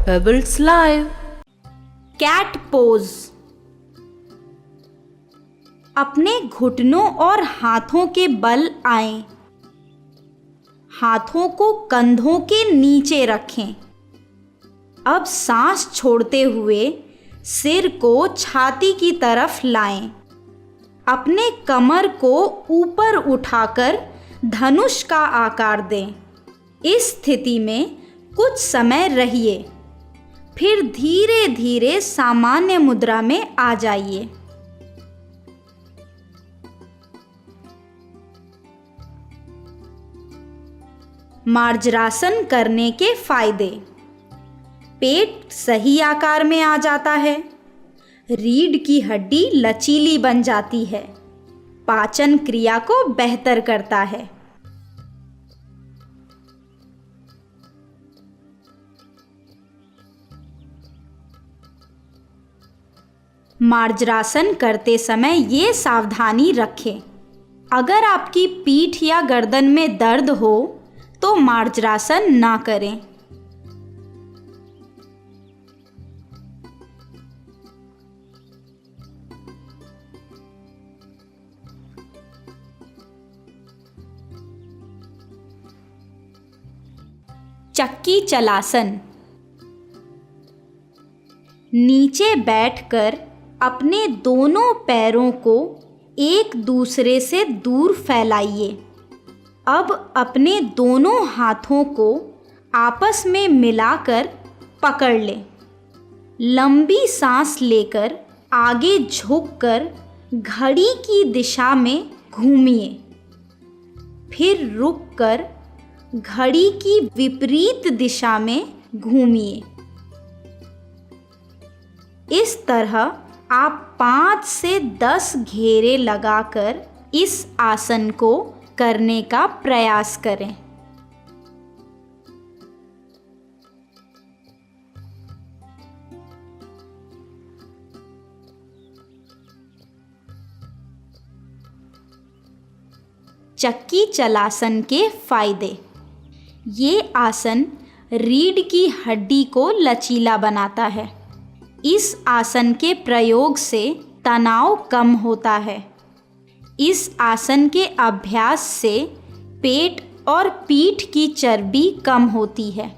Pebbles Live. Cat pose. अपने घुटनों और हाथों के बल आएं। हाथों को कंधों के नीचे रखें। अब सांस छोड़ते हुए सिर को छाती की तरफ लाएं। अपने कमर को ऊपर उठाकर धनुष का आकार दें। इस स्थिति में कुछ समय रहिए, फिर धीरे धीरे सामान्य मुद्रा में आ जाइए। मार्जरासन करने के फायदे। पेट सही आकार में आ जाता है। रीढ़ की हड्डी लचीली बन जाती है। पाचन क्रिया को बेहतर करता है। मार्जरासन करते समय ये सावधानी रखें, अगर आपकी पीठ या गर्दन में दर्द हो तो मार्जरासन ना करें। चक्की चलासन। नीचे बैठकर अपने दोनों पैरों को एक दूसरे से दूर फैलाइए। अब अपने दोनों हाथों को आपस में मिलाकर पकड़ लें। लंबी सांस लेकर आगे झुककर घड़ी की दिशा में घूमिए। फिर रुककर घड़ी की विपरीत दिशा में घूमिए। इस तरह आप 5 से 10 घेरे लगाकर इस आसन को करने का प्रयास करें। चक्की चलासन के फायदे। ये आसन रीढ़ की हड्डी को लचीला बनाता है। इस आसन के प्रयोग से तनाव कम होता है। इस आसन के अभ्यास से पेट और पीठ की चर्बी कम होती है।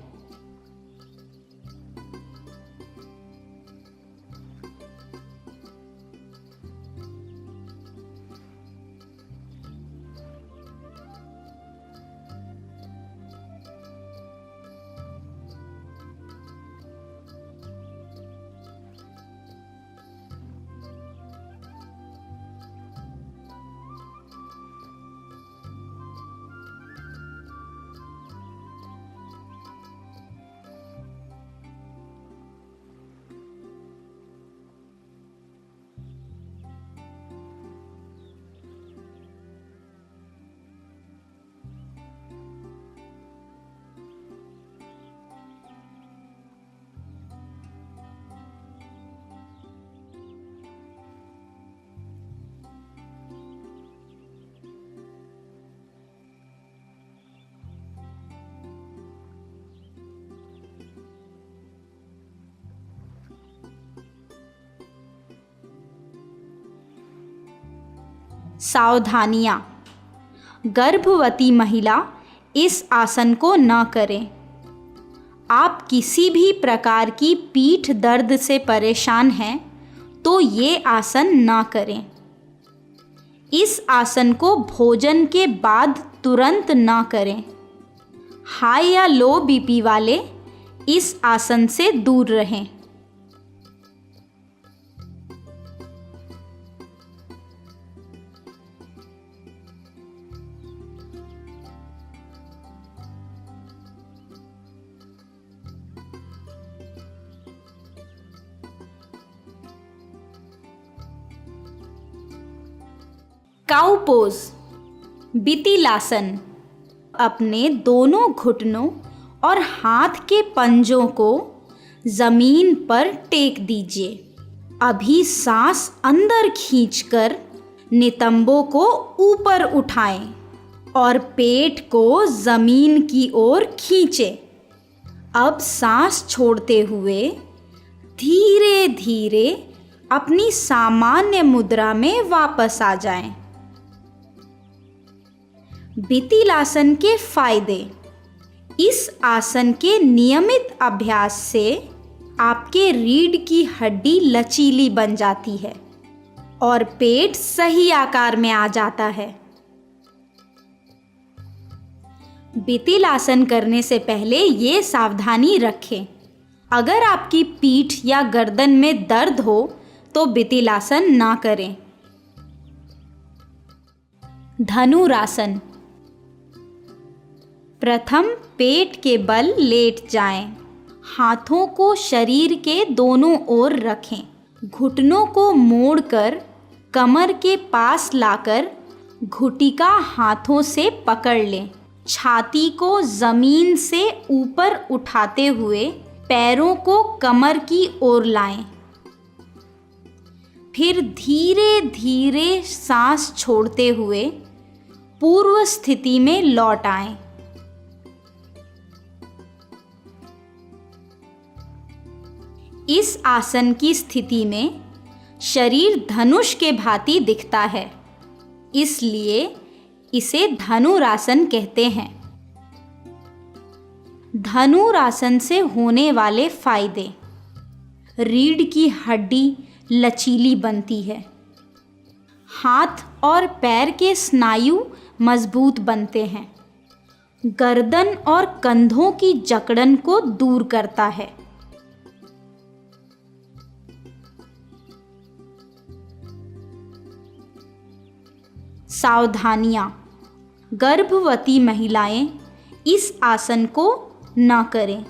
सावधानियाँ। गर्भवती महिला इस आसन को न करें। आप किसी भी प्रकार की पीठ दर्द से परेशान हैं तो ये आसन न करें। इस आसन को भोजन के बाद तुरंत न करें। हाई या लो बीपी वाले इस आसन से दूर रहें। Cow pose. बितिलासन। अपने दोनों घुटनों और हाथ के पंजों को जमीन पर टेक दीजिए। अभी सांस अंदर खींचकर नितंबों को ऊपर उठाएं और पेट को जमीन की ओर खींचें। अब सांस छोड़ते हुए धीरे धीरे अपनी सामान्य मुद्रा में वापस आ जाएं। बितिलासन के फायदे। इस आसन के नियमित अभ्यास से आपके रीढ़ की हड्डी लचीली बन जाती है और पेट सही आकार में आ जाता है। बितिलासन करने से पहले ये सावधानी रखें, अगर आपकी पीठ या गर्दन में दर्द हो तो बितिलासन ना करें। धनुरासन। प्रथम पेट के बल लेट जाएं। हाथों को शरीर के दोनों ओर रखें। घुटनों को मोड़कर कमर के पास लाकर घुटिका हाथों से पकड़ लें। छाती को जमीन से ऊपर उठाते हुए पैरों को कमर की ओर लाएं। फिर धीरे धीरे सांस छोड़ते हुए पूर्व स्थिति में लौट आएं। इस आसन की स्थिति में शरीर धनुष के भांति दिखता है, इसलिए इसे धनुरासन कहते हैं। धनुरासन से होने वाले फायदे। रीढ़ की हड्डी लचीली बनती है। हाथ और पैर के स्नायु मजबूत बनते हैं। गर्दन और कंधों की जकड़न को दूर करता है। सावधानियां। गर्भवती महिलाएं इस आसन को ना करें।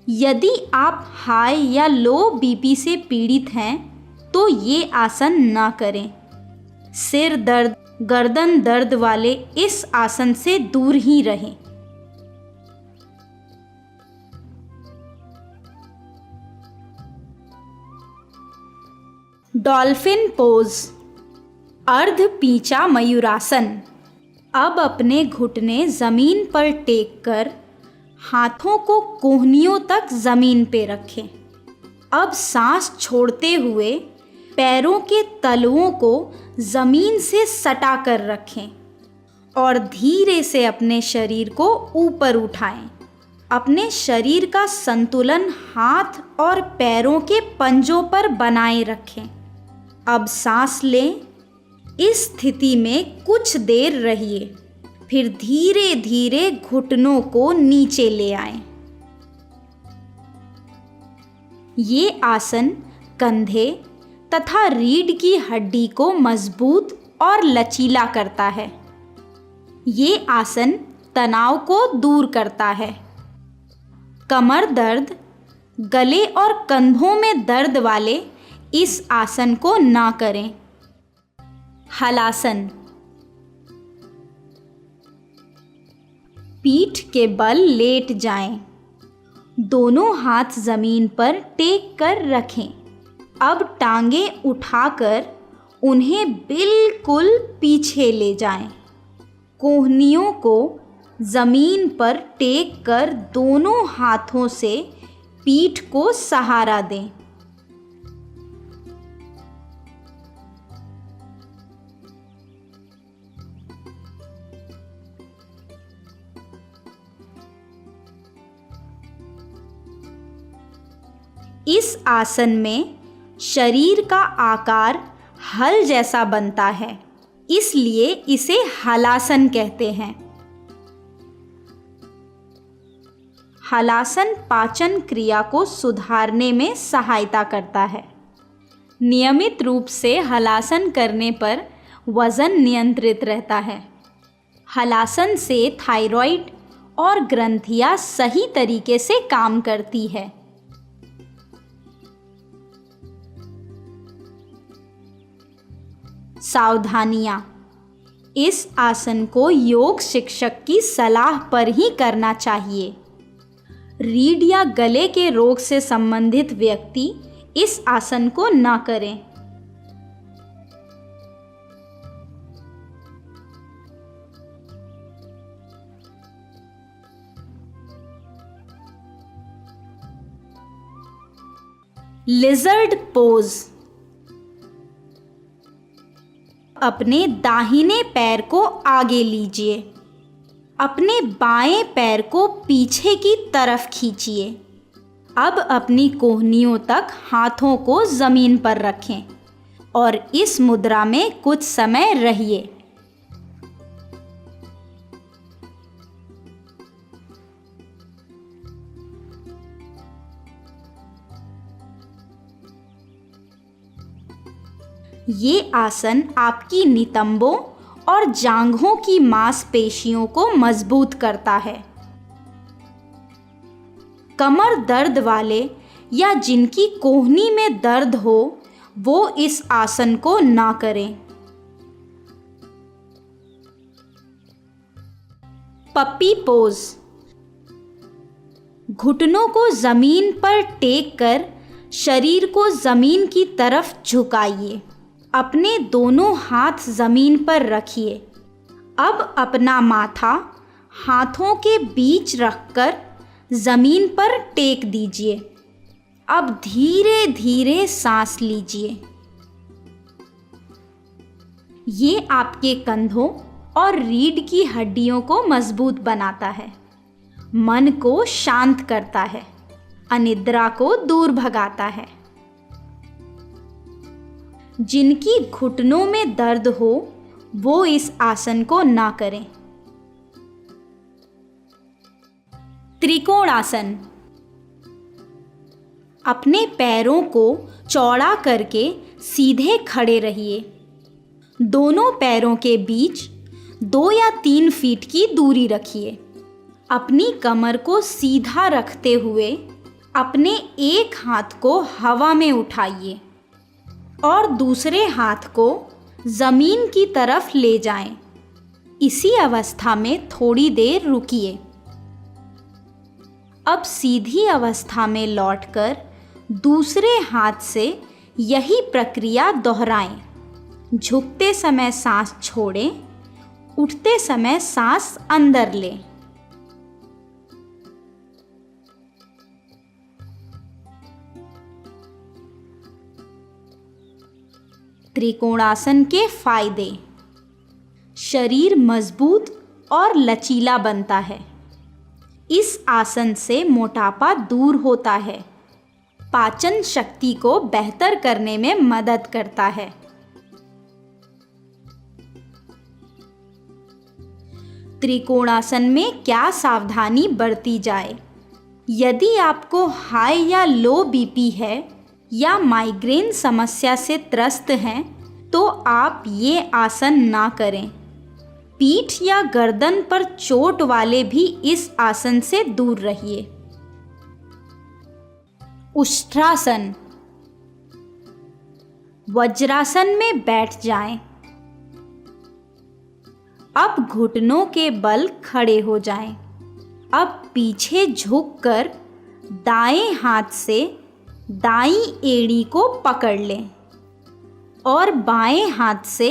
यदि आप हाई या लो बीपी से पीड़ित हैं तो ये आसन ना करें। सिर दर्द, गर्दन दर्द वाले इस आसन से दूर ही रहें। Dolphin pose. अर्ध पींचा मयूरासन। अब अपने घुटने जमीन पर टेक कर हाथों को कोहनियों तक जमीन पे रखें। अब सांस छोड़ते हुए पैरों के तलुओं को जमीन से सटा कर रखें और धीरे से अपने शरीर को ऊपर उठाएं। अपने शरीर का संतुलन हाथ और पैरों के पंजों पर बनाए रखें। अब सांस लें। इस स्थिति में कुछ देर रहिए, फिर धीरे धीरे घुटनों को नीचे ले आएं। ये आसन कंधे तथा रीढ़ की हड्डी को मजबूत और लचीला करता है। ये आसन तनाव को दूर करता है। कमर दर्द, गले और कंधों में दर्द वाले इस आसन को ना करें। हलासन। पीठ के बल लेट जाएं। दोनों हाथ जमीन पर टेक कर रखें। अब टांगें उठाकर उन्हें बिल्कुल पीछे ले जाएं। कोहनियों को जमीन पर टेक कर दोनों हाथों से पीठ को सहारा दें। इस आसन में शरीर का आकार हल जैसा बनता है, इसलिए इसे हलासन कहते हैं। हलासन पाचन क्रिया को सुधारने में सहायता करता है। नियमित रूप से हलासन करने पर वजन नियंत्रित रहता है। हलासन से थायराइड और ग्रंथियां सही तरीके से काम करती है। सावधानियां। इस आसन को योग शिक्षक की सलाह पर ही करना चाहिए। रीढ़ या गले के रोग से संबंधित व्यक्ति इस आसन को ना करें। Lizard pose. अपने दाहिने पैर को आगे लीजिए। अपने बाएं पैर को पीछे की तरफ खींचिए। अब अपनी कोहनियों तक हाथों को ज़मीन पर रखें और इस मुद्रा में कुछ समय रहिए। ये आसन आपकी नितंबों और जांघों की मांसपेशियों को मजबूत करता है। कमर दर्द वाले या जिनकी कोहनी में दर्द हो वो इस आसन को ना करें। पप्पी पोज। घुटनों को जमीन पर टेक कर शरीर को जमीन की तरफ झुकाइए। अपने दोनों हाथ जमीन पर रखिए। अब अपना माथा हाथों के बीच रखकर जमीन पर टेक दीजिए। अब धीरे धीरे सांस लीजिए। ये आपके कंधों और रीढ़ की हड्डियों को मजबूत बनाता है, मन को शांत करता है, अनिद्रा को दूर भगाता है। जिनकी घुटनों में दर्द हो वो इस आसन को ना करें। त्रिकोणासन। अपने पैरों को चौड़ा करके सीधे खड़े रहिए। दोनों पैरों के बीच 2 या 3 फीट की दूरी रखिए। अपनी कमर को सीधा रखते हुए अपने एक हाथ को हवा में उठाइए और दूसरे हाथ को ज़मीन की तरफ ले जाएं। इसी अवस्था में थोड़ी देर रुकिए। अब सीधी अवस्था में लौटकर दूसरे हाथ से यही प्रक्रिया दोहराएं। झुकते समय सांस छोड़ें, उठते समय सांस अंदर लें। त्रिकोणासन के फायदे। शरीर मजबूत और लचीला बनता है। इस आसन से मोटापा दूर होता है। पाचन शक्ति को बेहतर करने में मदद करता है। त्रिकोणासन में क्या सावधानी बरती जाए? यदि आपको हाई या लो बीपी है या माइग्रेन समस्या से त्रस्त हैं तो आप ये आसन ना करें। पीठ या गर्दन पर चोट वाले भी इस आसन से दूर रहिए। उष्ट्रासन। वज्रासन में बैठ जाएं। अब घुटनों के बल खड़े हो जाएं। अब पीछे झुककर दाएं हाथ से दाईं एड़ी को पकड़ लें और बाएं हाथ से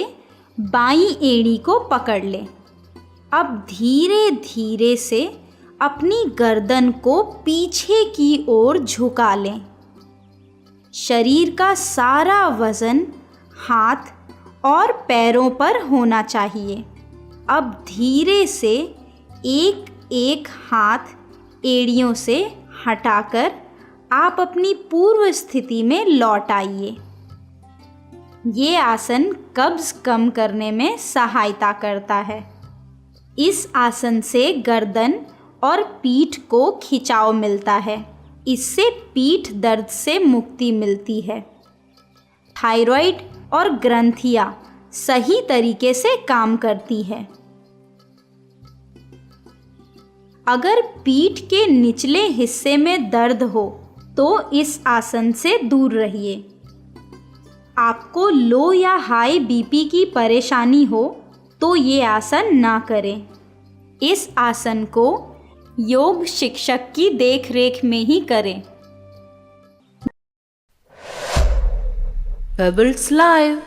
बाईं एड़ी को पकड़ लें। अब धीरे धीरे से अपनी गर्दन को पीछे की ओर झुका लें। शरीर का सारा वज़न हाथ और पैरों पर होना चाहिए। अब धीरे से एक एक हाथ एड़ियों से हटाकर आप अपनी पूर्व स्थिति में लौट आइए। ये आसन कब्ज कम करने में सहायता करता है। इस आसन से गर्दन और पीठ को खिंचाव मिलता है। इससे पीठ दर्द से मुक्ति मिलती है। थायराइड और ग्रंथियां सही तरीके से काम करती है। अगर पीठ के निचले हिस्से में दर्द हो तो इस आसन से दूर रहिए। आपको लो या हाई बीपी की परेशानी हो तो ये आसन ना करें। इस आसन को योग शिक्षक की देखरेख में ही करें। Pebbles Live